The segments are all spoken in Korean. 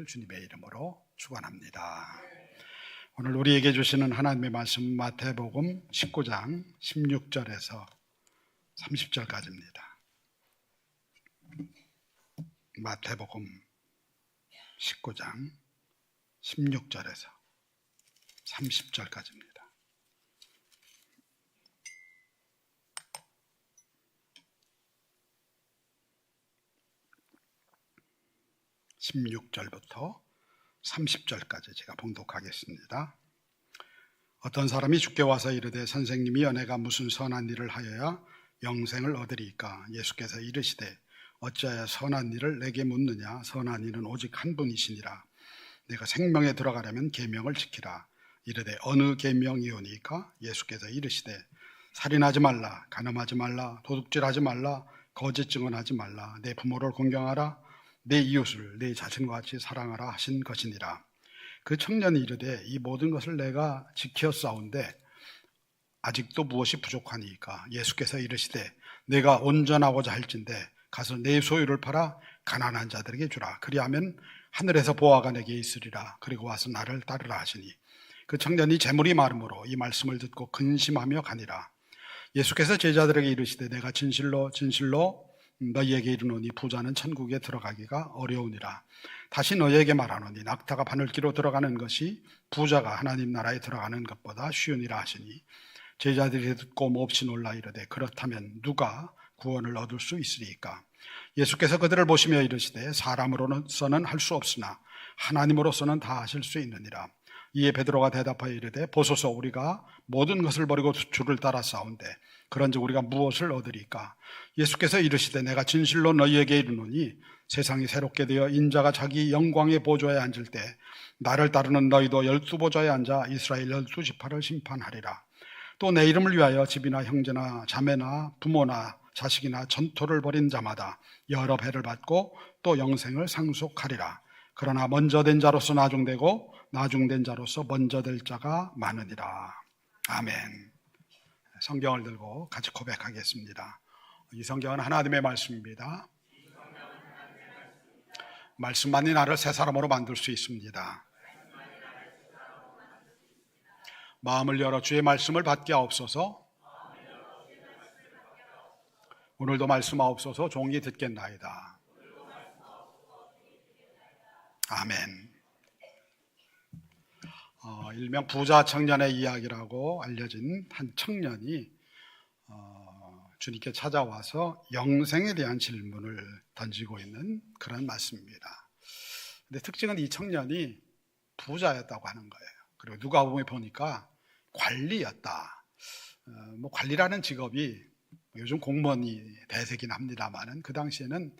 주님의 이름으로 축원합니다. 오늘 우리에게 주시는 하나님의 말씀 마태복음 19장 16절에서 30절까지입니다. 마태복음 19장 16절에서 30절까지입니다. (16절부터) 30절까지 제가 봉독하겠습니다. 어떤 사람이 주께 와서 이르되 선생님이 연애가 무슨 선한 일을 하여야 영생을 얻으리까? 예수께서 이르시되 어찌하여 선한 일을 내게 묻느냐? 선한 일은 오직 한 분이시니라. 내가 생명에 들어가려면 계명을 지키라. 이르되 어느 계명이오니까? 예수께서 이르시되 살인하지 말라, 간음하지 말라, 도둑질하지 말라, 거짓 증언하지 말라, 내 부모를 공경하라, 내 이웃을 내 자신과 같이 사랑하라 하신 것이니라. 그 청년이 이르되 이 모든 것을 내가 지켰사온데 아직도 무엇이 부족하니까? 예수께서 이르시되 내가 온전하고자 할진대 가서 내 소유를 팔아 가난한 자들에게 주라. 그리하면 하늘에서 보화가 내게 있으리라. 그리고 와서 나를 따르라 하시니 그 청년이 재물이 많음으로 이 말씀을 듣고 근심하며 가니라. 예수께서 제자들에게 이르시되 내가 진실로 진실로 너희에게 이르노니 부자는 천국에 들어가기가 어려우니라. 다시 너희에게 말하노니 낙타가 바늘기로 들어가는 것이 부자가 하나님 나라에 들어가는 것보다 쉬우니라 하시니 제자들이 듣고 몹시 놀라 이르되 그렇다면 누가 구원을 얻을 수 있으리까? 예수께서 그들을 보시며 이르시되 사람으로서는 할 수 없으나 하나님으로서는 다 하실 수 있느니라. 이에 베드로가 대답하여 이르되 보소서 우리가 모든 것을 버리고 주를 따라 싸운데 그런즉 우리가 무엇을 얻으리까? 예수께서 이르시되 내가 진실로 너희에게 이르노니 세상이 새롭게 되어 인자가 자기 영광의 보좌에 앉을 때 나를 따르는 너희도 12보좌에 앉아 이스라엘 12지파를 심판하리라. 또 내 이름을 위하여 집이나 형제나 자매나 부모나 자식이나 전토를 벌인 자마다 여러 배를 받고 또 영생을 상속하리라. 그러나 먼저 된 자로서 나중되고 나중된 자로서 먼저 될 자가 많으니라. 아멘. 성경을 들고 같이 고백하겠습니다. 이 성경은 하나님의 말씀입니다. 말씀만이 나를 새 사람으로 만들 수 있습니다. 마음을 열어 주의 말씀을 받게 하옵소서. 오늘도 말씀하옵소서. 종이 듣겠나이다. 아멘. 일명 부자 청년의 이야기라고 알려진 한 청년이 주님께 찾아와서 영생에 대한 질문을 던지고 있는 그런 말씀입니다. 근데 특징은 이 청년이 부자였다고 하는 거예요. 그리고 누가복음에 보니까 관리였다. 관리라는 직업이 요즘 공무원이 대세긴 합니다만은 그 당시에는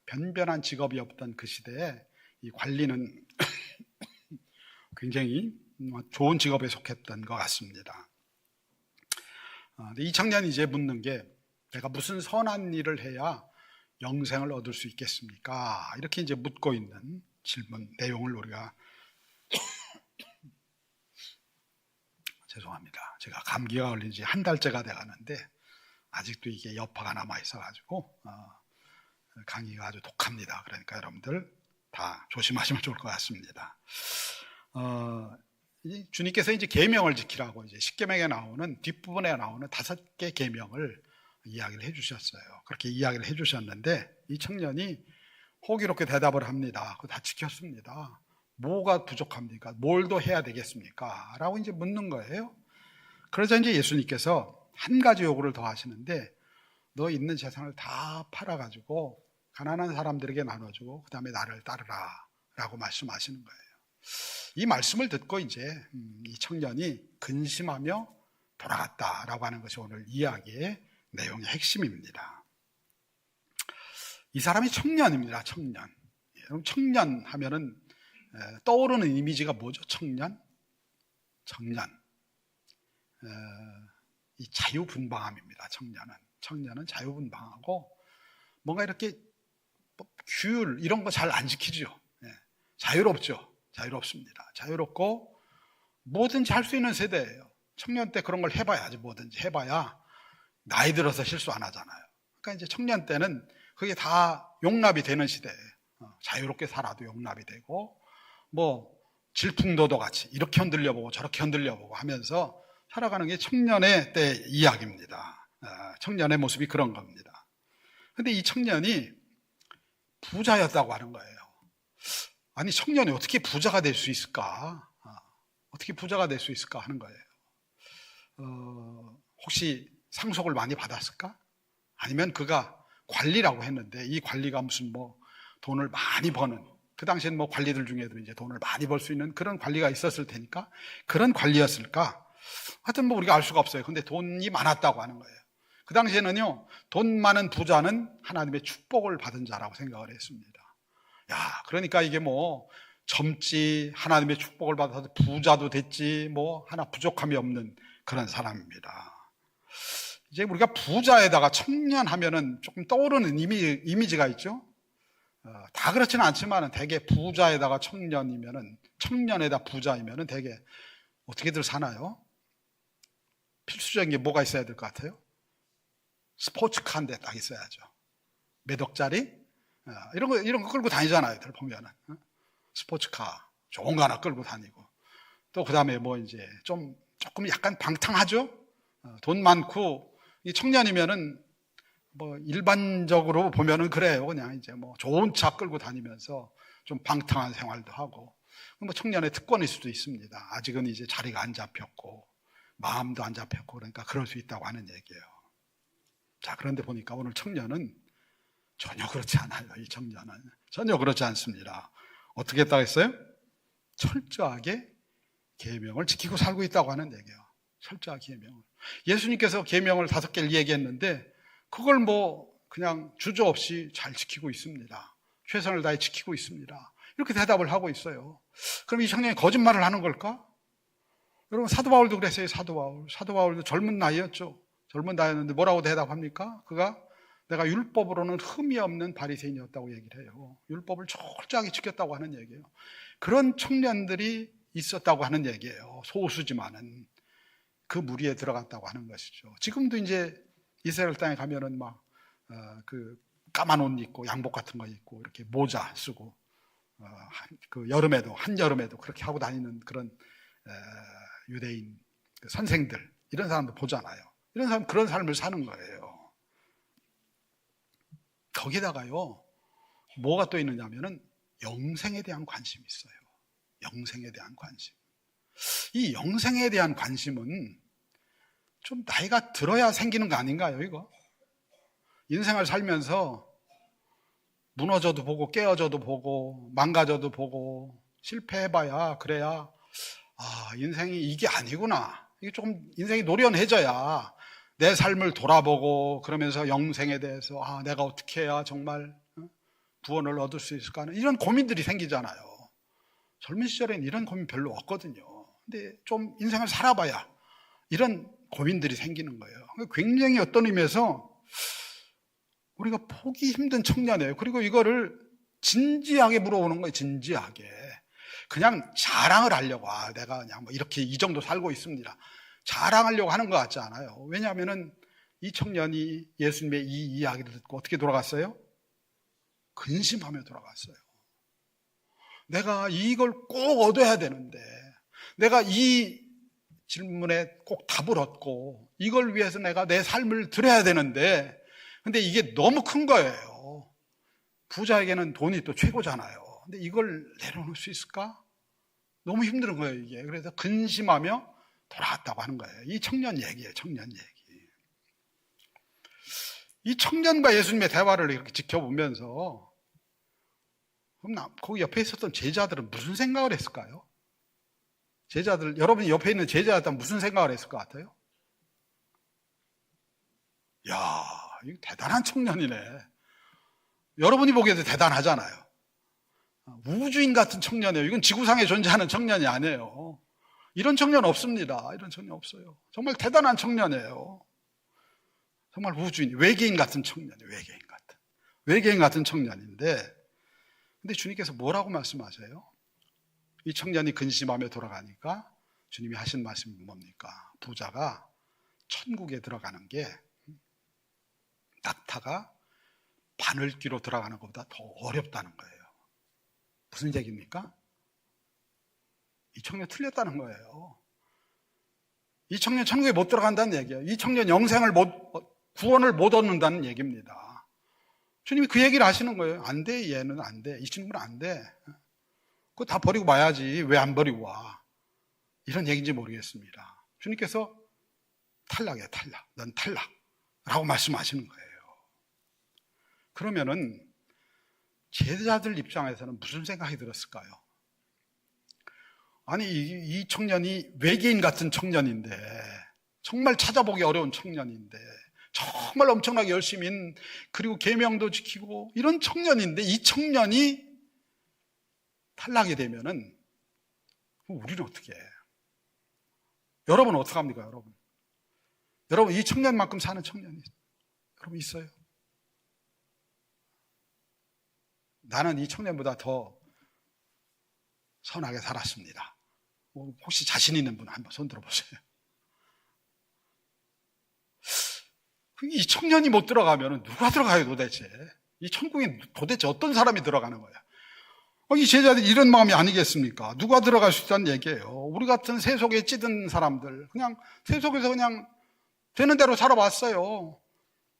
변변한 직업이 없던 그 시대에 이 관리는 굉장히 좋은 직업에 속했던 것 같습니다. 이 청년이 이제 묻는 게 내가 무슨 선한 일을 해야 영생을 얻을 수 있겠습니까? 이렇게 이제 묻고 있는 질문 내용을 우리가 죄송합니다. 제가 감기가 걸린 지 한 달째가 돼가는데 아직도 이게 여파가 남아 있어가지고 강의가 아주 독합니다. 그러니까 여러분들 다 조심하시면 좋을 것 같습니다. 주님께서 이제 계명을 지키라고 이제 십계명에 나오는 뒷부분에 나오는 5개 계명을 이야기를 해주셨어요. 그렇게 이야기를 해주셨는데 이 청년이 호기롭게 대답을 합니다. 그거 다 지켰습니다. 뭐가 부족합니까? 뭘 더 해야 되겠습니까? 라고 이제 묻는 거예요. 그러자 이제 예수님께서 한 가지 요구를 더 하시는데 너 있는 재산을 다 팔아가지고 가난한 사람들에게 나눠주고 그 다음에 나를 따르라 라고 말씀하시는 거예요. 이 말씀을 듣고 이제 이 청년이 근심하며 돌아갔다라고 하는 것이 오늘 이야기의 내용의 핵심입니다. 이 사람이 청년입니다. 청년. 여러분 청년 하면은 떠오르는 이미지가 뭐죠? 청년? 이 자유분방함입니다. 청년은 자유분방하고 뭔가 이렇게 규율 이런 거 잘 안 지키죠. 자유롭죠. 자유롭습니다. 자유롭고 뭐든지 할 수 있는 세대예요. 청년 때 그런 걸 해봐야지. 뭐든지 해봐야 나이 들어서 실수 안 하잖아요. 그러니까 이제 청년 때는 그게 다 용납이 되는 시대예요. 자유롭게 살아도 용납이 되고 뭐 질풍노도 같이 이렇게 흔들려보고 저렇게 흔들려보고 하면서 살아가는 게 청년의 때 이야기입니다. 청년의 모습이 그런 겁니다. 근데 이 청년이 부자였다고 하는 거예요. 아니, 청년이 어떻게 부자가 될 수 있을까? 어떻게 부자가 될 수 있을까 하는 거예요. 혹시 상속을 많이 받았을까? 아니면 그가 관리라고 했는데 이 관리가 무슨 뭐 돈을 많이 버는, 그 당시엔 뭐 관리들 중에도 이제 돈을 많이 벌 수 있는 그런 관리가 있었을 테니까 그런 관리였을까? 하여튼 뭐 우리가 알 수가 없어요. 근데 돈이 많았다고 하는 거예요. 그 당시에는요, 돈 많은 부자는 하나님의 축복을 받은 자라고 생각을 했습니다. 야, 그러니까 이게 뭐 젊지, 하나님의 축복을 받아서 부자도 됐지, 뭐 하나 부족함이 없는 그런 사람입니다. 이제 우리가 부자에다가 청년 하면은 조금 떠오르는 이미지가 있죠. 다 그렇지는 않지만 대개 부자에다가 청년이면은, 청년에다 부자이면은 대개 어떻게들 사나요? 필수적인 게 뭐가 있어야 될 것 같아요? 스포츠카 한 대 딱 있어야죠. 몇 억짜리? 이런 거 끌고 다니잖아요. 들 보면은. 스포츠카, 좋은 거 하나 끌고 다니고. 또 그 다음에 뭐 이제 조금 약간 방탕하죠? 돈 많고, 이 청년이면은 뭐 일반적으로 보면은 그래요. 그냥 이제 뭐 좋은 차 끌고 다니면서 좀 방탕한 생활도 하고. 뭐 청년의 특권일 수도 있습니다. 아직은 이제 자리가 안 잡혔고, 마음도 안 잡혔고, 그러니까 그럴 수 있다고 하는 얘기예요. 자, 그런데 보니까 오늘 청년은 전혀 그렇지 않아요. 이 청년은 전혀 그렇지 않습니다. 어떻게 했다고 했어요? 철저하게 계명을 지키고 살고 있다고 하는 얘기예요. 철저하게 계명을. 예수님께서 계명을 5개를 얘기했는데 그걸 뭐 그냥 주저없이 잘 지키고 있습니다. 최선을 다해 지키고 있습니다. 이렇게 대답을 하고 있어요. 그럼 이 청년이 거짓말을 하는 걸까? 여러분, 사도 바울도 그랬어요. 사도 바울도 젊은 나이였죠. 젊은 나이였는데 뭐라고 대답합니까? 그가 내가 율법으로는 흠이 없는 바리새인이었다고 얘기를 해요. 율법을 철저하게 지켰다고 하는 얘기예요. 그런 청년들이 있었다고 하는 얘기예요. 소수지만은 그 무리에 들어갔다고 하는 것이죠. 지금도 이제 이스라엘 땅에 가면은 막 그 까만 옷 입고 양복 같은 거 입고 이렇게 모자 쓰고 그 여름에도 한여름에도 그렇게 하고 다니는 그런 유대인 선생들, 이런 사람들 보잖아요. 이런 사람 그런 삶을 사는 거예요. 거기다가요, 뭐가 또 있느냐면은 영생에 대한 관심이 있어요. 영생에 대한 관심. 이 영생에 대한 관심은 좀 나이가 들어야 생기는 거 아닌가요, 이거? 인생을 살면서 무너져도 보고 깨어져도 보고 망가져도 보고 실패해봐야 그래야 인생이 이게 아니구나. 이게 조금 인생이 노련해져야 내 삶을 돌아보고 그러면서 영생에 대해서 내가 어떻게 해야 정말 구원을 얻을 수 있을까 하는 이런 고민들이 생기잖아요. 젊은 시절엔 이런 고민 별로 없거든요. 근데 좀 인생을 살아봐야 이런 고민들이 생기는 거예요. 굉장히 어떤 의미에서 우리가 포기 힘든 청년이에요. 그리고 이거를 진지하게 물어보는 거예요. 진지하게. 그냥 자랑을 하려고, 내가 그냥 뭐 이렇게 이 정도 살고 있습니다. 자랑하려고 하는 것 같지 않아요. 왜냐하면은 이 청년이 예수님의 이 이야기를 듣고 어떻게 돌아갔어요? 근심하며 돌아갔어요. 내가 이걸 꼭 얻어야 되는데, 내가 이 질문에 꼭 답을 얻고 이걸 위해서 내가 내 삶을 드려야 되는데, 근데 이게 너무 큰 거예요. 부자에게는 돈이 또 최고잖아요. 근데 이걸 내려놓을 수 있을까? 너무 힘든 거예요, 이게. 그래서 근심하며 돌아왔다고 하는 거예요. 이 청년 얘기예요, 청년 얘기. 이 청년과 예수님의 대화를 이렇게 지켜보면서 그럼 거기 옆에 있었던 제자들은 무슨 생각을 했을까요? 제자들, 여러분이 옆에 있는 제자였다면 무슨 생각을 했을 것 같아요? 야, 이거 대단한 청년이네. 여러분이 보기에도 대단하잖아요. 우주인 같은 청년이에요. 이건 지구상에 존재하는 청년이 아니에요. 이런 청년 없습니다. 이런 청년 없어요. 정말 대단한 청년이에요. 정말 우주인, 외계인 같은 청년이에요. 외계인 같은 청년인데, 근데 주님께서 뭐라고 말씀하세요? 이 청년이 근심하며 돌아가니까 주님이 하신 말씀이 뭡니까? 부자가 천국에 들어가는 게 낙타가 바늘귀로 들어가는 것보다 더 어렵다는 거예요. 무슨 얘기입니까? 이 청년 틀렸다는 거예요. 이 청년 천국에 못 들어간다는 얘기예요. 이 청년 구원을 못 얻는다는 얘기입니다. 주님이 그 얘기를 하시는 거예요. 안 돼, 얘는 안 돼. 이 친구는 안 돼. 그거 다 버리고 와야지. 왜 안 버리고 와? 이런 얘기인지 모르겠습니다. 주님께서 탈락이야, 탈락. 넌 탈락. 라고 말씀하시는 거예요. 그러면은 제자들 입장에서는 무슨 생각이 들었을까요? 아니, 이 청년이 외계인 같은 청년인데, 정말 찾아보기 어려운 청년인데, 정말 엄청나게 열심히 그리고 계명도 지키고 이런 청년인데, 이 청년이 탈락이 되면은 우리는 어떻게 해? 여러분은 어떻게 합니까, 여러분? 여러분, 이 청년만큼 사는 청년이 여러분 있어요? 나는 이 청년보다 더 선하게 살았습니다. 혹시 자신 있는 분 한번 손 들어보세요. 이 청년이 못 들어가면 누가 들어가요, 도대체? 이 천국에 도대체 어떤 사람이 들어가는 거야? 이 제자들이 이런 마음이 아니겠습니까? 누가 들어갈 수 있다는 얘기예요. 우리 같은 세속에 찌든 사람들, 그냥 세속에서 그냥 되는 대로 살아왔어요.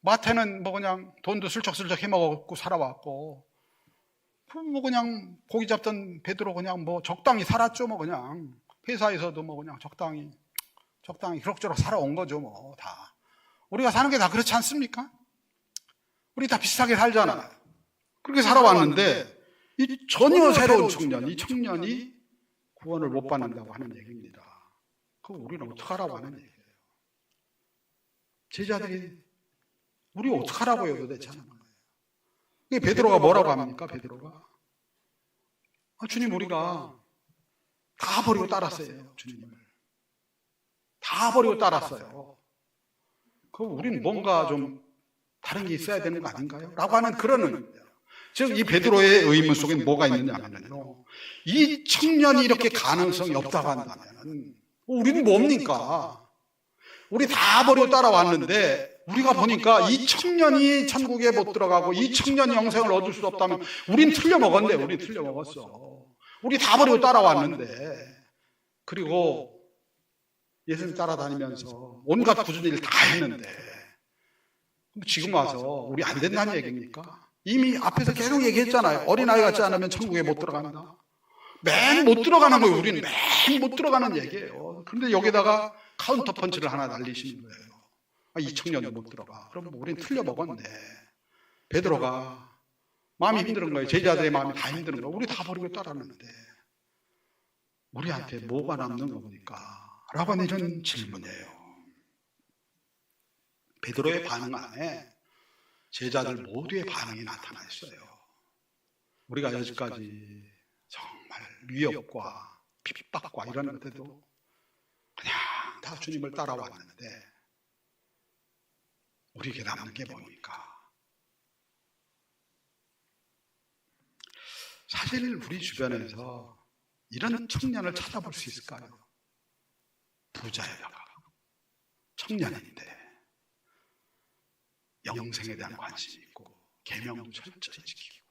마태는 뭐 그냥 돈도 슬쩍슬쩍 해먹고 살아왔고, 뭐 그냥 고기 잡던 베드로 그냥 뭐 적당히 살았죠. 뭐 그냥 회사에서도 뭐 그냥 적당히 그럭저럭 살아온 거죠. 뭐 다 우리가 사는 게 다 그렇지 않습니까? 우리 다 비슷하게 살잖아요. 그렇게 살아왔는데 이 전혀 새로운 청년, 이 청년이 구원을 못 받는다고 하는 얘기입니다. 그럼 우리는 어떡하라고 하는 얘기예요? 제자들이 우리 어떡하라고요, 도대체 하는 거예요. 베드로가 뭐라고 합니까? 베드로가 주님, 우리가 다 버리고 따랐어요. 주님을 다 버리고 따랐어요. 그럼 우리는 뭔가 좀 다른 게 있어야 되는 거 아닌가요? 라고 하는 그러는, 즉 이 베드로의 의문 속에 뭐가 있느냐면요, 이 청년이 이렇게 가능성이 없다고 한다면 우리는 뭡니까? 우리 다 버리고 따라왔는데 우리가 보니까 이 청년이 천국에 못 들어가고 이 청년이 영생을 얻을 수 없다면 우린 틀려먹었네. 우리 틀려먹었어. 우리 다 버리고 따라왔는데, 그리고 예수님 따라다니면서 온갖 굳은 일 다 했는데 지금 와서 우리 안 된다는 얘기입니까? 이미 앞에서 계속 얘기했잖아요. 어린아이 같지 않으면 천국에 못 들어간다. 맨 못 들어가는 거예요. 우리는 맨 못 들어가는 얘기예요. 그런데 여기다가 카운터 펀치를 하나 날리시는 거예요. 이 청년이 못 들어가. 그럼 우리는 틀려먹었네. 베드로가 마음이 힘든 거예요. 제자들의 마음이 다 힘든 거예요. 우리 다 버리고 따랐는데 우리한테 뭐가 남는 겁니까? 라고 하는 이런 질문이에요. 베드로의 반응 안에 제자들 모두의 반응이 나타나 있어요. 우리가 여기까지 정말 위협과 핍박과 이런 것들도 그냥 다 주님을 따라왔는데 우리에게 남는 게 뭡니까? 사실 우리 주변에서 이런 청년을 찾아볼 수 있을까요? 부자예요. 청년인데 영생에 대한 관심이 있고 계명도 철저히 지키고,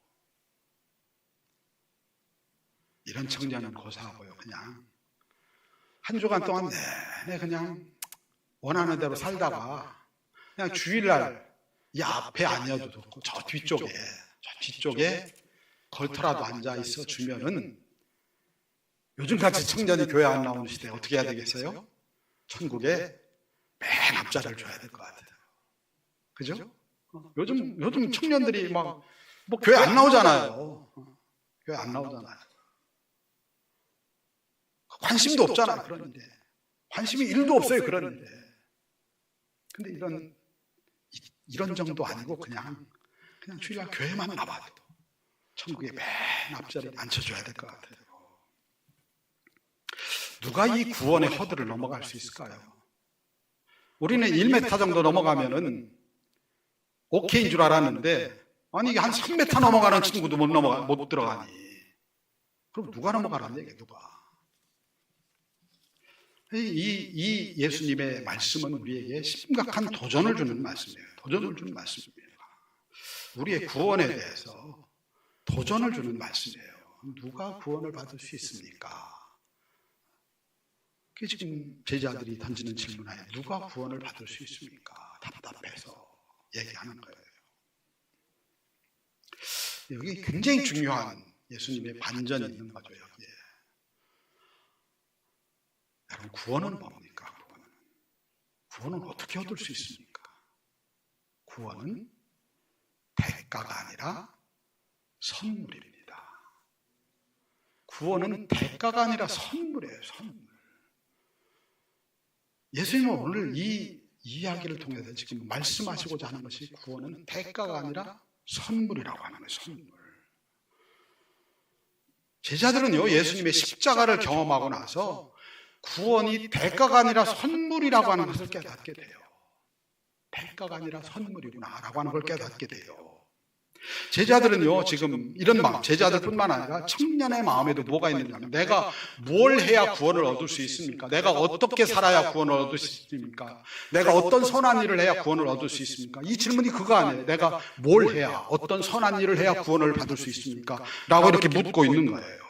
이런 청년은 고사하고요, 그냥 한 주간 동안 내내 그냥 원하는 대로 살다가 그냥 주일날 이 앞에 앉아도 좋고 저 뒤쪽에 걸터라도 앉아 있어 주면은, 요즘같이 청년이 교회 안 나오는 시대에 어떻게 해야 되겠어요? 천국에 맨 앞자리를 줘야 될 것 같아요. 그죠? 요즘 청년들이 막 뭐 교회 안 나오잖아요. 교회 안 나오잖아요. 관심도 없잖아요. 그런데 관심이 1도 없어요. 그런데 근데 이런 정도 아니고 그냥 주일날 교회만 나와도 천국에 맨 앞자리에 앉혀줘야 될 것 같아요. 누가 이 구원의 허들을 넘어갈 수 있을까요? 우리는 1m 정도 넘어가면은 오케이인 줄 알았는데, 아니 이게 한 3m 넘어가는 친구도 못 들어가니. 그럼 누가 넘어가라는 얘기야, 누가? 이 예수님의 말씀은 우리에게 심각한 도전을 주는 말씀이에요. 도전을 주는 말씀입니다. 우리의 구원에 대해서 도전을 주는 말씀이에요. 누가 구원을 받을 수 있습니까? 그 지금 제자들이 던지는 질문에 누가 구원을 받을 수 있습니까? 답답해서 얘기하는 거예요. 여기 굉장히 중요한 예수님의 반전이 있는 거죠. 여기에. 여러분, 구원은 뭡니까? 구원은 어떻게 얻을 수 있습니까? 구원은 대가가 아니라 선물입니다. 구원은 대가가 아니라 선물이에요. 선물. 예수님은 오늘 이 이야기를 통해서 지금 말씀하시고자 하는 것이 구원은 대가가 아니라 선물이라고 하는 거예요. 선물. 제자들은요, 예수님의 십자가를 경험하고 나서 구원이 대가가 아니라 선물이라고 하는 것을 깨닫게 돼요. 대가가 아니라 선물이구나라고 하는 걸 깨닫게 돼요. 제자들은요, 지금 이런 마음, 제자들뿐만 아니라 청년의 마음에도 뭐가 있느냐면, 내가 뭘 해야 구원을 얻을 수 있습니까? 내가 어떻게 살아야 구원을 얻을 수 있습니까? 내가 어떤 선한 일을 해야 구원을 얻을 수 있습니까? 이 질문이 그거 아니에요. 내가 뭘 해야, 어떤 선한 일을 해야 구원을 받을 수 있습니까? 라고 이렇게 묻고 있는 거예요.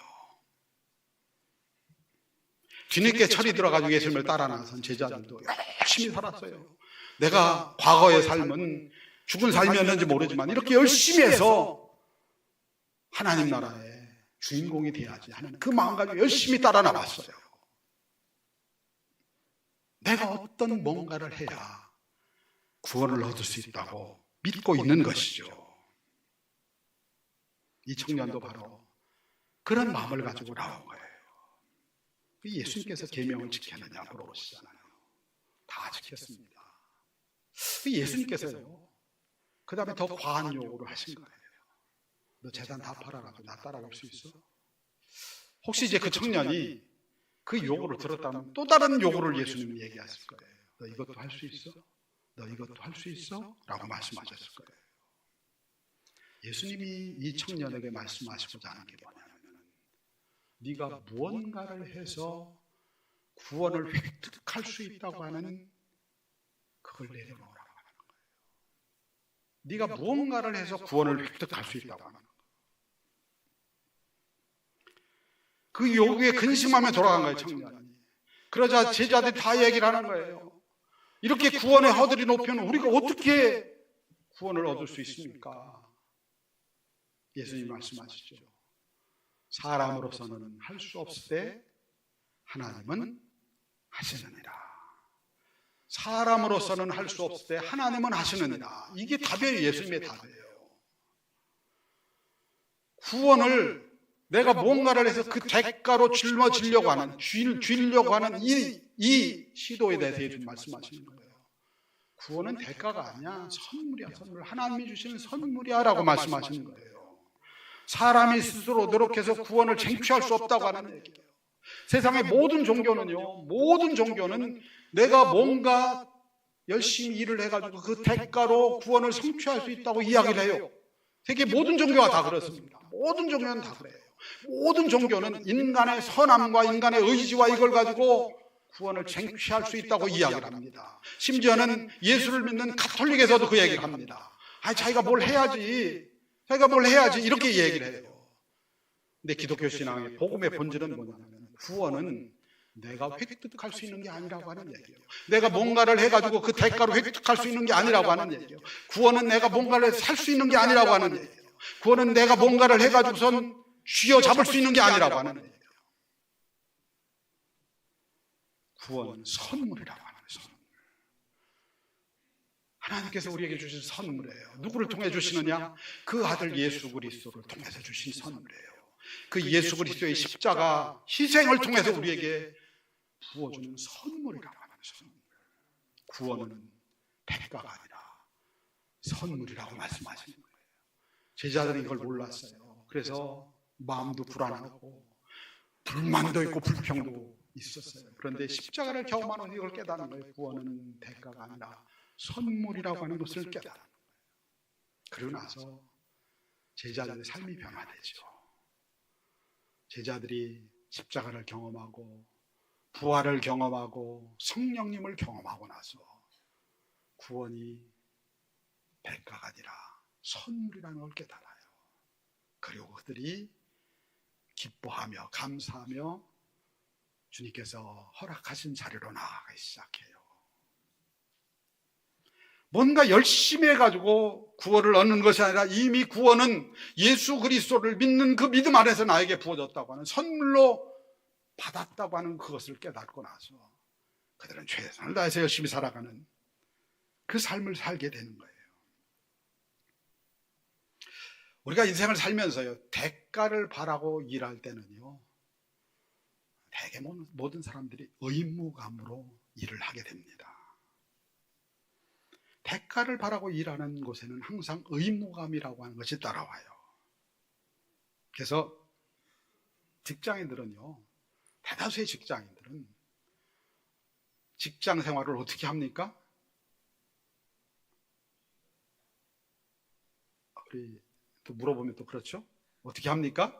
뒤늦게 철이 들어가지고 예수님을 따라 나선 제자들도 열심히 살았어요. 내가 과거의 삶은 죽은 삶이었는지 모르지만 이렇게 열심히 해서 하나님 나라의 주인공이 돼야지 하는 그 마음 가지고 열심히 따라 나왔어요. 내가 어떤 뭔가를 해야 구원을 얻을 수 있다고 믿고 있는 것이죠. 이 청년도 바로 그런 마음을 가지고 나온 거예요. 예수님께서 계명을 지켰느냐 물어보시잖아요. 다 지켰습니다. 예수님께서요, 그 다음에 더 과한 요구를 하신 거예요. 너 재산 다 팔아가지고 나 따라올 수 있어? 혹시 이제 그 청년이 그 요구를 들었다면 또 다른 요구를 예수님이 얘기하실 거예요. 너 이것도 할 수 있어? 너 이것도 할 수 있어? 라고 말씀하셨을 거예요. 예수님이 이 청년에게 말씀하시고자 하는 게 뭐냐면, 네가 무언가를 해서 구원을 획득할 수 있다고 하는 그걸 내려놓으라고 하는 거예요. 네가 무언가를 해서 구원을 획득할 수 있다고 하는 거예요. 그 요구에 근심하며 돌아간 거예요, 청년이. 그러자 제자들이 다 얘기를 하는 거예요. 이렇게 구원의 허들이 높으면 우리가 어떻게 구원을 얻을 수 있습니까? 예수님 말씀하시죠. 사람으로서는 할 수 없을 때 하나님은 하시느니라. 사람으로서는 할 수 없을 때 하나님은 하시느니라. 이게 답이에요. 예수님의 답이에요. 구원을 내가 뭔가를 해서 그 대가로 짊어지려고 하는, 쥐려고 하는 이 시도에 대해서 예수님 말씀하시는 거예요. 구원은 대가가 아니야. 선물이야, 선물. 하나님이 주시는 선물이야 라고 말씀하시는 거예요. 사람이 스스로 노력해서 구원을 쟁취할 수 없다고 하는 얘기예요. 세상의 모든 종교는요, 모든 종교는 내가 뭔가 열심히 일을 해가지고 그 대가로 구원을 성취할 수 있다고 이야기를 해요. 세계 모든 종교가 다 그렇습니다. 모든 종교는 다 그래요. 모든 종교는 인간의 선함과 인간의 의지와 이걸 가지고 구원을 쟁취할 수 있다고 이야기를 합니다. 심지어는 예수를 믿는 가톨릭에서도 그 얘기를 합니다. 자기가 뭘 해야지, 이렇게 얘기를 해요. 근데 기독교 신앙의 복음의 본질은 뭐냐면, 구원은 내가 획득할 수 있는 게 아니라고 하는 얘기예요. 내가 뭔가를 해가지고 그 대가로 획득할 수 있는 게 아니라고 하는 얘기예요. 구원은 내가 뭔가를 살 수 있는 게 아니라고 하는 얘기예요. 구원은 내가 뭔가를 해가지고선 쥐어잡을 수 있는 게 아니라고 하는 얘기예요. 구원은 선물이라고 하는 선물. 하나님께서 우리에게 주신 선물이에요. 누구를 통해 주시느냐? 그 아들 예수 그리스도를 통해서 주신 선물이에요. 그 예수 그리스도의 십자가 희생을 통해서 우리에게 부어주는 선물이라고 하는 선물. 구원은 대가가 아니라 선물이라고 말씀하시는 거예요. 제자들이 이걸 몰랐어요. 그래서 마음도 불안하고 불만도 있고 불평도 있었어요. 그런데 십자가를 경험하는 이걸 깨닫는 거예요. 구원은 대가가 아니라 선물이라고 하는 것을 깨닫는 거예요. 그리고 나서 제자들의 삶이 변화되죠. 제자들이 십자가를 경험하고 부활을 경험하고 성령님을 경험하고 나서 구원이 대가가 아니라 선물이라는 걸 깨달아요. 그리고 그들이 기뻐하며 감사하며 주님께서 허락하신 자리로 나아가기 시작해요. 뭔가 열심히 해가지고 구원을 얻는 것이 아니라 이미 구원은 예수 그리스도를 믿는 그 믿음 안에서 나에게 부어졌다고 하는 선물로 받았다고 하는 그것을 깨닫고 나서 그들은 최선을 다해서 열심히 살아가는 그 삶을 살게 되는 거예요. 우리가 인생을 살면서요, 대가를 바라고 일할 때는요, 대개 모든 사람들이 의무감으로 일을 하게 됩니다. 대가를 바라고 일하는 곳에는 항상 의무감이라고 하는 것이 따라와요. 그래서 직장인들은요, 대다수의 직장인들은 직장 생활을 어떻게 합니까? 우리 또 물어보면 또 그렇죠? 어떻게 합니까?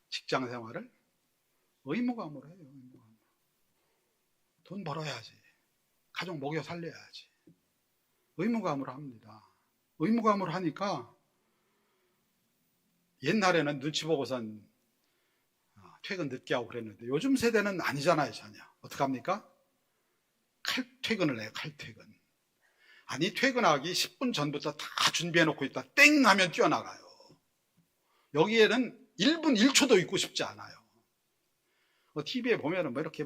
직장 생활을 의무감으로 해요. 의무감으로. 돈 벌어야지. 가족 먹여 살려야지. 의무감으로 합니다. 의무감으로 하니까 옛날에는 눈치 보고선 퇴근 늦게 하고 그랬는데 요즘 세대는 아니잖아요. 전혀. 어떻게 합니까? 칼퇴근을 해요. 칼퇴근. 아니, 퇴근하기 10분 전부터 다 준비해놓고 있다 땡 하면 뛰어나가요. 여기에는 1분 1초도 있고 싶지 않아요. TV에 보면은 이렇게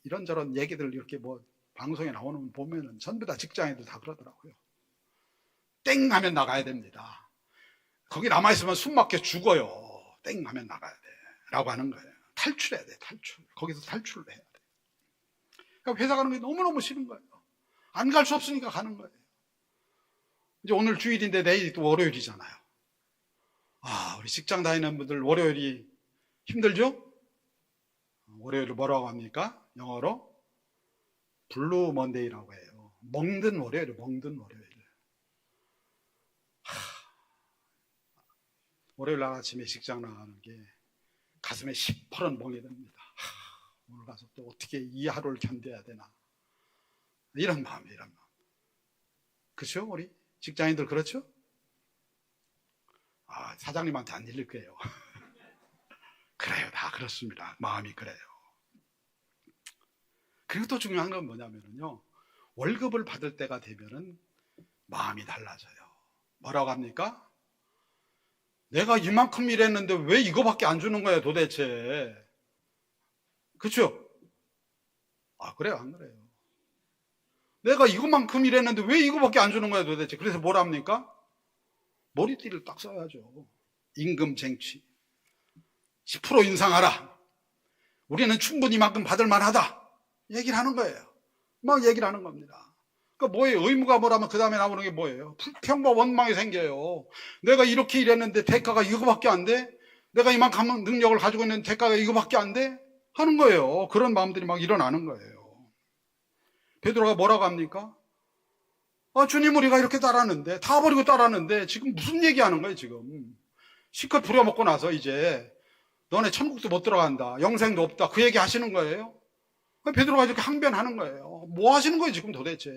이런저런 얘기들 이렇게 방송에 나오는 거 보면은 전부 다 직장인들 다 그러더라고요. 땡 하면 나가야 됩니다. 거기 남아있으면 숨 막혀 죽어요. 땡 하면 나가야 돼. 라고 하는 거예요. 탈출해야 돼, 탈출. 거기서 탈출을 해야 돼. 그러니까 회사 가는 게 너무너무 싫은 거예요. 안 갈 수 없으니까 가는 거예요. 이제 오늘 주일인데 내일이 또 월요일이잖아요. 우리 직장 다니는 분들 월요일이 힘들죠? 월요일을 뭐라고 합니까? 영어로 블루 먼데이라고 해요. 멍든 월요일, 멍든 월요일. 월요일 날 아침에 직장 나가는 게 가슴에 시퍼런 멍이 듭니다. 오늘 가서 또 어떻게 이 하루를 견뎌야 되나, 이런 마음. 그렇죠? 우리 직장인들 그렇죠? 사장님한테 안 들릴 거예요. 그래요, 다 그렇습니다. 마음이 그래요. 그리고 또 중요한 건 뭐냐면요, 월급을 받을 때가 되면은 마음이 달라져요. 뭐라고 합니까? 내가 이만큼 일했는데 왜 이거밖에 안 주는 거야 도대체. 그렇죠? 그래요, 안 그래요? 내가 이거만큼 일했는데 왜 이거밖에 안 주는 거야 도대체. 그래서 뭘 합니까? 머리띠를 딱 써야죠. 임금 쟁취 10% 인상하라. 우리는 충분히 이만큼 받을 만하다. 얘기를 하는 거예요. 막 얘기를 하는 겁니다. 그러니까 뭐예요? 의무가 뭐라면 그 다음에 나오는 게 뭐예요? 불평과 원망이 생겨요. 내가 이렇게 일했는데 대가가 이거밖에 안 돼? 내가 이만큼 능력을 가지고 있는 대가가 이거밖에 안 돼? 하는 거예요. 그런 마음들이 막 일어나는 거예요. 베드로가 뭐라고 합니까? 주님, 우리가 이렇게 따랐는데, 다 버리고 따랐는데 지금 무슨 얘기하는 거예요 지금? 실컷 부려먹고 나서 이제 너네 천국도 못 들어간다, 영생도 없다, 그 얘기 하시는 거예요? 베드로가 이렇게 항변하는 거예요. 뭐 하시는 거예요 지금 도대체?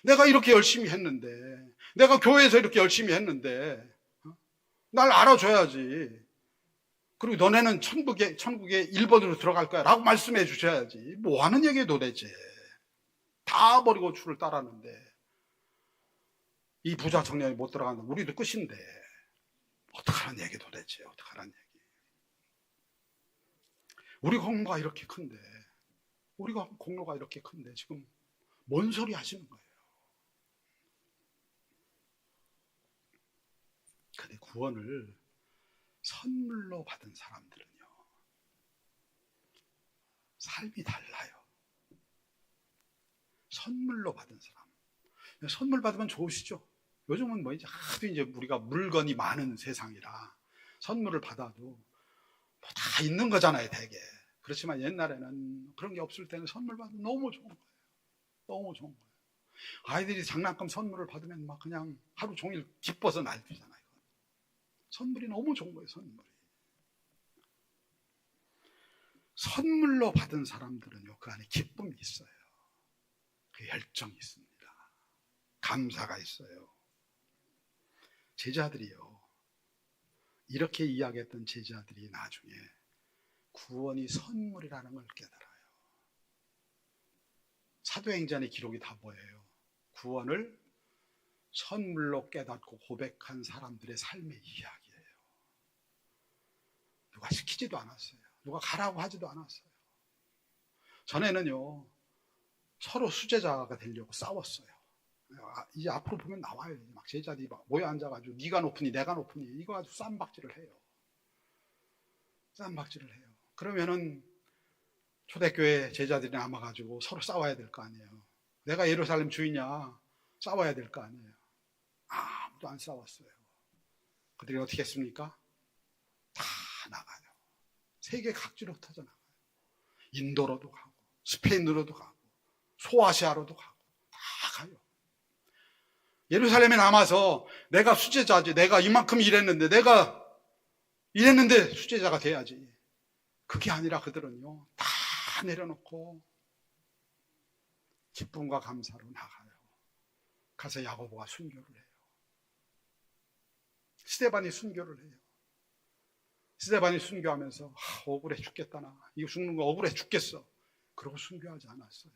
내가 이렇게 열심히 했는데, 내가 교회에서 이렇게 열심히 했는데 날 알아줘야지. 그리고 너네는 천국에 1번으로 들어갈 거야 라고 말씀해 주셔야지. 뭐 하는 얘기예요 도대체? 다 버리고 주를 따랐는데 이 부자 청년이 못 들어간다, 우리도 끝인데 어떡하라는 얘기 도대체? 어떡하라는 얘기? 우리 공로가 이렇게 큰데, 우리가 공로가 이렇게 큰데 지금 뭔 소리 하시는 거예요? 근데 구원을 선물로 받은 사람들은요, 삶이 달라요. 선물로 받은 사람. 선물 받으면 좋으시죠? 요즘은 하도 이제 우리가 물건이 많은 세상이라 선물을 받아도 다 있는 거잖아요, 대개. 그렇지만 옛날에는 그런 게 없을 때는 선물 받으면 너무 좋은 거예요. 너무 좋은 거예요. 아이들이 장난감 선물을 받으면 막 그냥 하루 종일 기뻐서 날뛰잖아요. 선물이 너무 좋은 거예요, 선물이. 선물로 받은 사람들은요, 그 안에 기쁨이 있어요. 그 열정이 있습니다. 감사가 있어요. 제자들이요, 이렇게 이야기했던 제자들이 나중에 구원이 선물이라는 걸 깨달아요. 사도행전의 기록이 다 뭐예요? 구원을 선물로 깨닫고 고백한 사람들의 삶의 이야기예요. 누가 시키지도 않았어요. 누가 가라고 하지도 않았어요. 전에는요, 서로 수제자가 되려고 싸웠어요. 이제 앞으로 보면 나와요. 막 제자들이 막 모여 앉아가지고 네가 높으니 내가 높으니 이거 아주 쌈박질을 해요. 쌈박질을 해요. 그러면은 초대교회 제자들이 남아가지고 서로 싸워야 될 거 아니에요. 내가 예루살렘 주이냐, 싸워야 될 거 아니에요. 아무도 안 싸웠어요. 그들이 어떻게 했습니까? 다 나가요. 세계 각지로 터져 나가요. 인도로도 가고 스페인으로도 가고 소아시아로도 가고 다 가요. 예루살렘에 남아서 내가 수제자지, 내가 이만큼 일했는데 내가 이랬는데 수제자가 돼야지. 그게 아니라 그들은요, 다 내려놓고 기쁨과 감사로 나가요. 가서 야고보가 순교를 해요. 스데반이 순교를 해요. 스데반이 순교하면서 억울해 죽겠다, 나 이거 죽는 거 억울해 죽겠어. 그러고 순교하지 않았어요.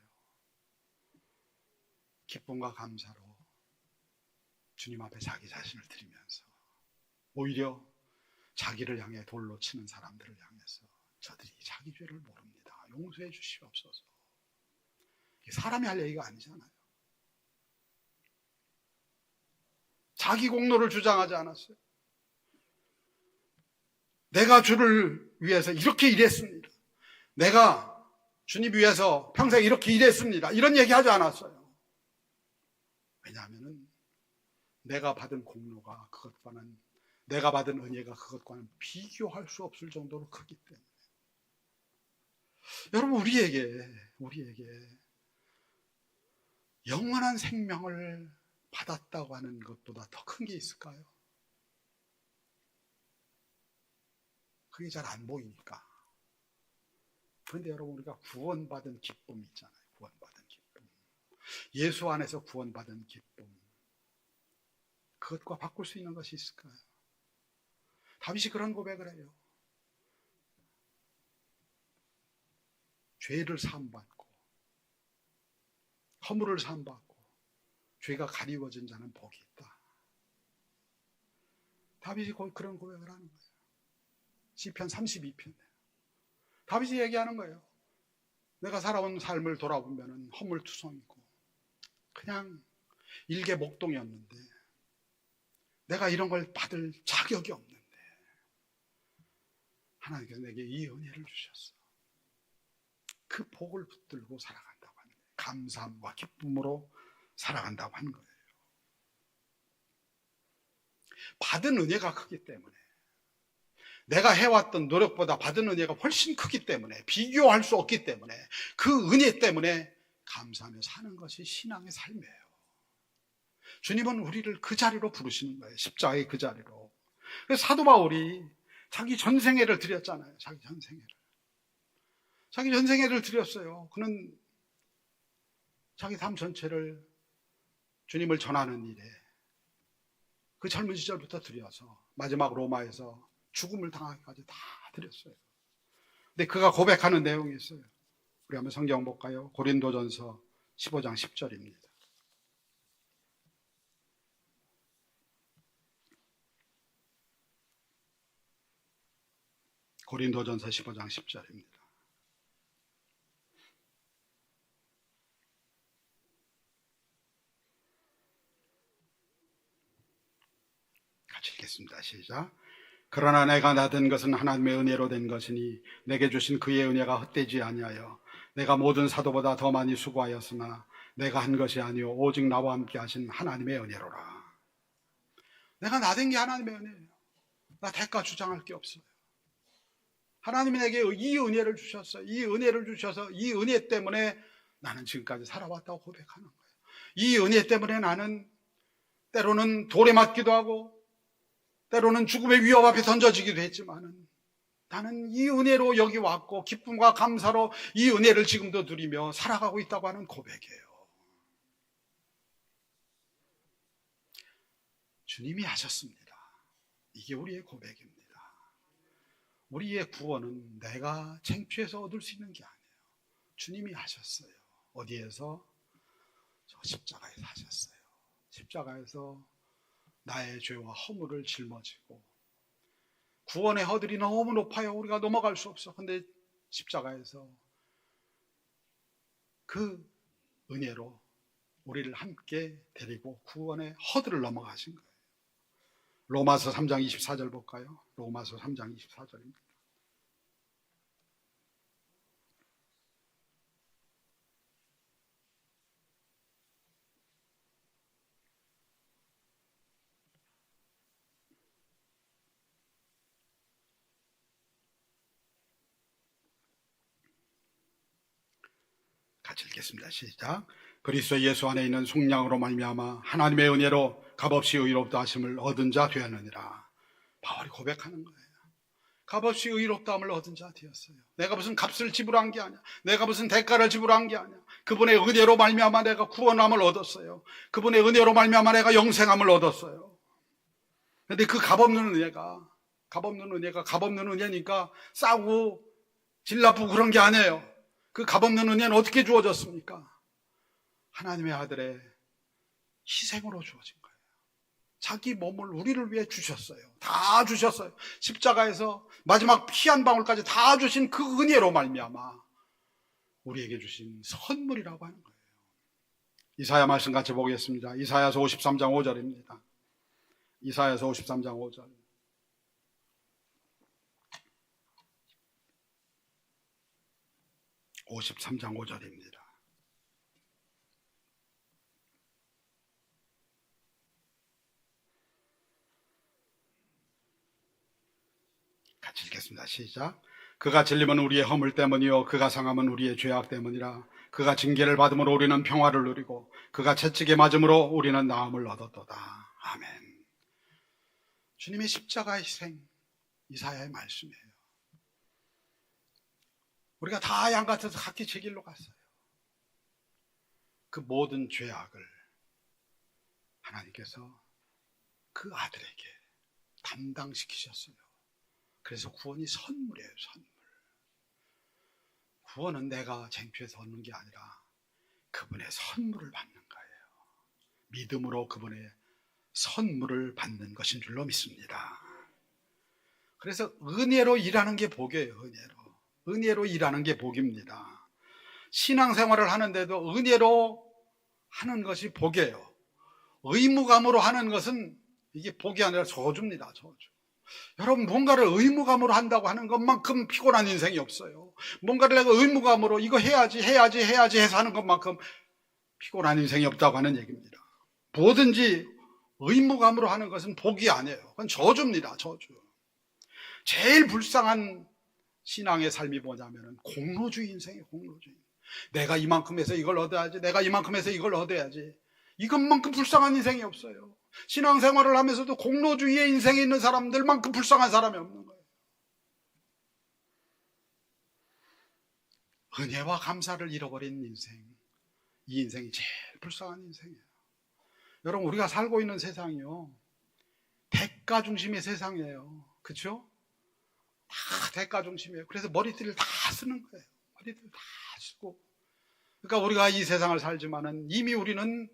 기쁨과 감사로 주님 앞에 자기 자신을 드리면서 오히려 자기를 향해 돌로 치는 사람들을 향해서 저들이 자기 죄를 모릅니다. 용서해 주시옵소서. 이게 사람이 할 얘기가 아니잖아요. 자기 공로를 주장하지 않았어요. 내가 주를 위해서 이렇게 일했습니다. 내가 주님 위해서 평생 이렇게 일했습니다. 이런 얘기 하지 않았어요. 왜냐하면 내가 받은 공로가 그것과는, 내가 받은 은혜가 그것과는 비교할 수 없을 정도로 크기 때문에. 여러분, 우리에게 영원한 생명을 받았다고 하는 것보다 더 큰 게 있을까요? 그게 잘 안 보이니까. 그런데 여러분, 우리가 구원받은 기쁨 있잖아요. 구원받은 기쁨. 예수 안에서 구원받은 기쁨. 그것과 바꿀 수 있는 것이 있을까요? 다윗이 그런 고백을 해요. 죄를 사함받고 허물을 사함받고 죄가 가리워진 자는 복이 있다. 다윗이 그런 고백을 하는 거예요. 시편 32편에 다윗이 얘기하는 거예요. 내가 살아온 삶을 돌아보면 허물투성이고 그냥 일개 목동이었는데 내가 이런 걸 받을 자격이 없는데 하나님께서 내게 이 은혜를 주셨어. 그 복을 붙들고 살아간다고 하는 거예요. 감사함과 기쁨으로 살아간다고 하는 거예요. 받은 은혜가 크기 때문에, 내가 해왔던 노력보다 받은 은혜가 훨씬 크기 때문에, 비교할 수 없기 때문에, 그 은혜 때문에 감사하며 사는 것이 신앙의 삶이에요. 주님은 우리를 그 자리로 부르시는 거예요. 십자가의 그 자리로. 그래서 사도 바울이 자기 전생애를 드렸잖아요. 자기 전생애를 드렸어요. 그는 자기 삶 전체를 주님을 전하는 일에 그 젊은 시절부터 드려서 마지막 로마에서 죽음을 당하기까지 다 드렸어요. 근데 그가 고백하는 내용이 있어요. 우리 한번 성경 볼까요? 고린도전서 15장 10절입니다. 고린도전서 15장 10절입니다. 같이 읽겠습니다. 시작. 그러나 내가 낳은 것은 하나님의 은혜로 된 것이니 내게 주신 그의 은혜가 헛되지 아니하여 내가 모든 사도보다 더 많이 수고하였으나 내가 한 것이 아니요 오직 나와 함께 하신 하나님의 은혜로라. 내가 낳은 게 하나님의 은혜예요. 나 대가 주장할 게 없어요. 하나님이 내게 이 은혜를 주셨어요. 이 은혜를 주셔서 이 은혜 때문에 나는 지금까지 살아왔다고 고백하는 거예요. 이 은혜 때문에 나는 때로는 돌에 맞기도 하고 때로는 죽음의 위협 앞에 던져지기도 했지만 나는 이 은혜로 여기 왔고 기쁨과 감사로 이 은혜를 지금도 누리며 살아가고 있다고 하는 고백이에요. 주님이 하셨습니다. 이게 우리의 고백입니다. 우리의 구원은 내가 창피해서 얻을 수 있는 게 아니에요. 주님이 하셨어요. 어디에서? 저 십자가에 사셨어요. 십자가에서 나의 죄와 허물을 짊어지고 구원의 허들이 너무 높아요. 우리가 넘어갈 수 없어. 근데 십자가에서 그 은혜로 우리를 함께 데리고 구원의 허들을 넘어가신 거예요. 로마서 3장 24절 볼까요? 로마서 3장 24절입니다. 같이 읽겠습니다. 시작. 그리스도 예수 안에 있는 속량으로 말미암아 하나님의 은혜로 값없이 의롭다 하심을 얻은 자 되었느니라. 바울이 고백하는 거예요. 값없이 의롭다함을 얻은 자 되었어요. 내가 무슨 값을 지불한 게 아니야. 내가 무슨 대가를 지불한 게 아니야. 그분의 은혜로 말미암아 내가 구원함을 얻었어요. 그분의 은혜로 말미암아 내가 영생함을 얻었어요. 그런데 그 값없는 은혜가 값없는 은혜니까 싸고 질나쁘고 그런 게 아니에요. 그 값없는 은혜는 어떻게 주어졌습니까? 하나님의 아들의 희생으로 주어진 거예요. 자기 몸을 우리를 위해 주셨어요. 다 주셨어요. 십자가에서 마지막 피 한 방울까지 다 주신 그 은혜로 말미암아 우리에게 주신 선물이라고 하는 거예요. 이사야 말씀 같이 보겠습니다. 이사야서 53장 5절입니다. 이사야서 53장 5절. (53장 5절입니다) 같이 읽겠습니다. 시작. 그가 찔림은 우리의 허물 때문이요 그가 상함은 우리의 죄악 때문이라. 그가 징계를 받음으로 우리는 평화를 누리고 그가 채찍에 맞음으로 우리는 나음을 얻었도다. 아멘. 주님의 십자가의 희생, 이사야의 말씀이에요. 우리가 다 양같아서 각기 제 길로 갔어요. 그 모든 죄악을 하나님께서 그 아들에게 담당시키셨어요. 그래서 구원이 선물이에요. 선물. 구원은 내가 쟁취해서 얻는 게 아니라 그분의 선물을 받는 거예요. 믿음으로 그분의 선물을 받는 것인 줄로 믿습니다. 그래서 은혜로 일하는 게 복이에요. 은혜로 일하는 게 복입니다. 신앙생활을 하는데도 은혜로 하는 것이 복이에요. 의무감으로 하는 것은 이게 복이 아니라 저주입니다. 저주. 여러분, 뭔가를 의무감으로 한다고 하는 것만큼 피곤한 인생이 없어요. 뭔가를 내가 의무감으로 이거 해야지 해서 하는 것만큼 피곤한 인생이 없다고 하는 얘기입니다. 뭐든지 의무감으로 하는 것은 복이 아니에요. 그건 저주입니다. 저주. 제일 불쌍한 신앙의 삶이 뭐냐면 공로주의 인생이에요. 공로주의. 내가 이만큼 해서 이걸 얻어야지, 내가 이만큼 해서 이걸 얻어야지. 이것만큼 불쌍한 인생이 없어요. 신앙생활을 하면서도 공로주의의 인생에 있는 사람들만큼 불쌍한 사람이 없는 거예요. 은혜와 감사를 잃어버린 인생, 이 인생이 제일 불쌍한 인생이에요. 여러분, 우리가 살고 있는 세상이요, 대가 중심의 세상이에요. 그렇죠? 다 대가 중심이에요. 그래서 머리띠를 다 쓰는 거예요. 머리띠를 다 쓰고. 그러니까 우리가 이 세상을 살지만은 이미 우리는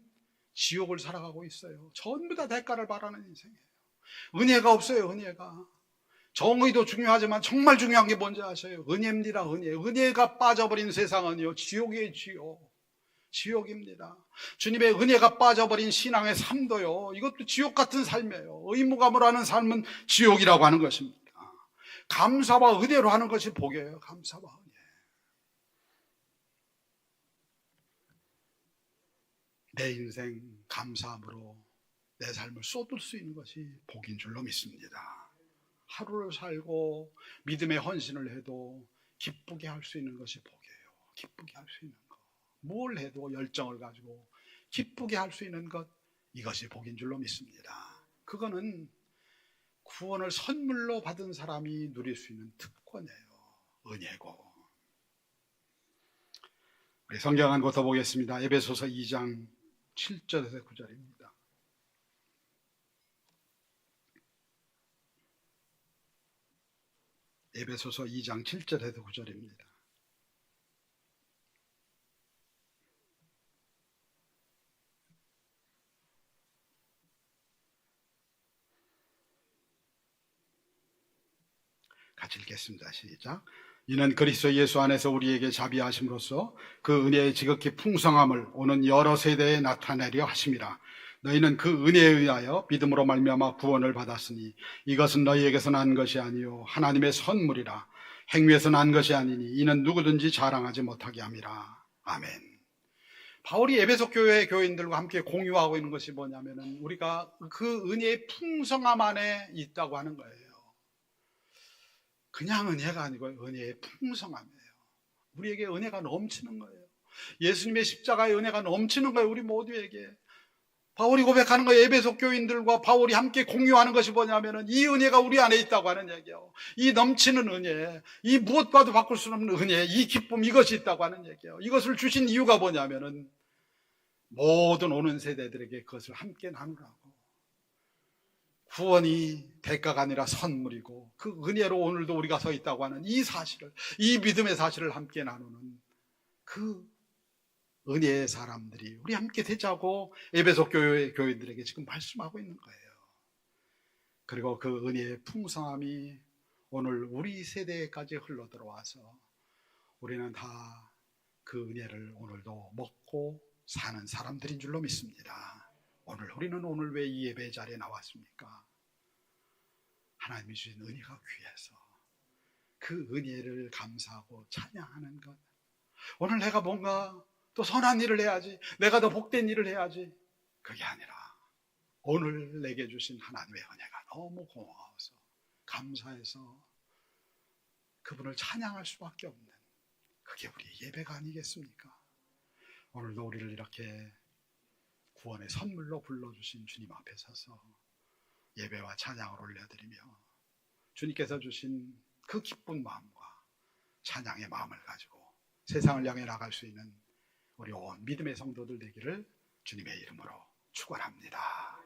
지옥을 살아가고 있어요. 전부 다 대가를 바라는 인생이에요. 은혜가 없어요. 은혜가. 정의도 중요하지만 정말 중요한 게 뭔지 아셔요? 은혜입니다. 은혜. 은혜가 빠져버린 세상은요, 지옥이에요. 지옥입니다. 주님의 은혜가 빠져버린 신앙의 삶도요, 이것도 지옥 같은 삶이에요. 의무감으로 하는 삶은 지옥이라고 하는 것입니다. 감사와 은혜로 하는 것이 복이에요. 감사와 은혜. 내 인생 감사함으로 내 삶을 쏟을 수 있는 것이 복인 줄로 믿습니다. 하루를 살고 믿음의 헌신을 해도 기쁘게 할 수 있는 것이 복이에요. 기쁘게 할 수 있는 것. 뭘 해도 열정을 가지고 기쁘게 할 수 있는 것, 이것이 복인 줄로 믿습니다. 그거는 구원을 선물로 받은 사람이 누릴 수 있는 특권이에요. 은혜고. 우리 성경 한 곳 더 보겠습니다. 에베소서 2장 7절에서 9절입니다. 에베소서 2장 7절에서 9절입니다. 같이 읽겠습니다. 시작. 이는 그리스도 예수 안에서 우리에게 자비하심으로써 그 은혜의 지극히 풍성함을 오는 여러 세대에 나타내려 하심이라. 너희는 그 은혜에 의하여 믿음으로 말미암아 구원을 받았으니 이것은 너희에게서 난 것이 아니요 하나님의 선물이라. 행위에서 난 것이 아니니 이는 누구든지 자랑하지 못하게 함이라. 아멘. 바울이 에베소 교회 교인들과 함께 공유하고 있는 것이 뭐냐면은 우리가 그 은혜의 풍성함 안에 있다고 하는 거예요. 그냥 은혜가 아니고 은혜의 풍성함이에요. 우리에게 은혜가 넘치는 거예요. 예수님의 십자가의 은혜가 넘치는 거예요. 우리 모두에게. 바울이 고백하는 거예요. 에베소 교인들과 바울이 함께 공유하는 것이 뭐냐면은 이 은혜가 우리 안에 있다고 하는 얘기예요. 이 넘치는 은혜, 이 무엇과도 바꿀 수 없는 은혜, 이 기쁨, 이것이 있다고 하는 얘기예요. 이것을 주신 이유가 뭐냐면은 모든 오는 세대들에게 그것을 함께 나누라고. 구원이 대가가 아니라 선물이고 그 은혜로 오늘도 우리가 서 있다고 하는 이 사실을, 이 믿음의 사실을 함께 나누는 그 은혜의 사람들이 우리 함께 되자고 에베소 교회 교인들에게 지금 말씀하고 있는 거예요. 그리고 그 은혜의 풍성함이 오늘 우리 세대까지 흘러 들어와서 우리는 다 그 은혜를 오늘도 먹고 사는 사람들인 줄로 믿습니다. 우리는 오늘 왜 이 예배 자리에 나왔습니까? 하나님이 주신 은혜가 귀해서 그 은혜를 감사하고 찬양하는 것. 오늘 내가 뭔가 또 선한 일을 해야지, 내가 더 복된 일을 해야지, 그게 아니라 오늘 내게 주신 하나님의 은혜가 너무 고마워서 감사해서 그분을 찬양할 수밖에 없는 그게 우리의 예배가 아니겠습니까? 오늘도 우리를 이렇게 구원의 선물로 불러주신 주님 앞에 서서 예배와 찬양을 올려드리며 주님께서 주신 그 기쁜 마음과 찬양의 마음을 가지고 세상을 향해 나갈 수 있는 우리 온 믿음의 성도들 되기를 주님의 이름으로 축원합니다.